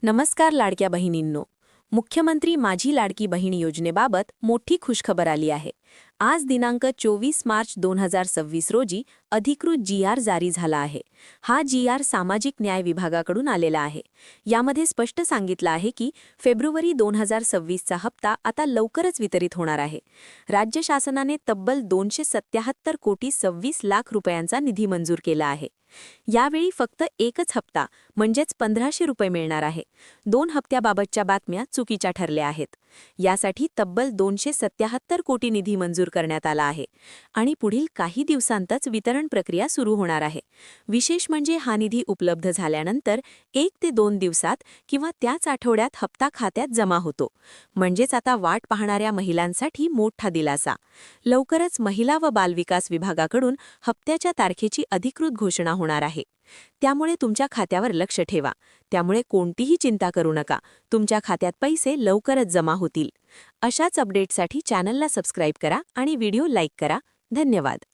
नमस्कार लाडक्या बहिणींनो. मुख्यमंत्री माझी लाडकी बहीण योजनेबाबत मोठी खुशखबर आली आहे. आज दिनांक 24 मार्च 2026 रोजी अधिकृत GR जारी झाला आहे. हा GR सामाजिक न्याय विभागाकडून आलेला आहे. यामध्ये स्पष्ट सांगितलं आहे की फेब्रुवारी 2026चा हप्ता आता लवकरच वितरित होणार आहे. राज्य शासनाने तब्बल 277 कोटी 26 लाख रुपयांचा निधी मंजूर केला आहे. यावेळी फक्त एकच हप्ता म्हणजेच 1500 रुपये मिळणार आहे. 2 हप्त्याबाबतच्या बातम्या चुकीच्या ठरल्या आहेत. यासाठी तब्बल 277 कोटी निधी मंजूर करण्यात आला आहे आणि पुढील काही दिवसांतच वितरण प्रक्रिया सुरू होणार आहे. विशेष म्हणजे हा निधी उपलब्ध झाल्यानंतर 1 ते 2 दिवसात किंवा त्याच आठवड्यात हप्ता खात्यात जमा होतो. म्हणजेच आता वाट पाहणाऱ्या महिलांसाठी मोठा दिलासा. लवकरच महिला व बालविकास विभागाकडून हप्त्याच्या तारखेची अधिकृत घोषणा होणार आहे. त्यामुळे तुमच्या खात्यावर लक्ष ठेवा. त्यामुळे कोणतीही चिंता करू नका. तुमच्या खात्यात पैसे लवकरच जमा होतील. अशाच अपडेट्ससाठी चॅनलला सबस्क्राईब करा आणि व्हिडिओ लाईक करा. धन्यवाद.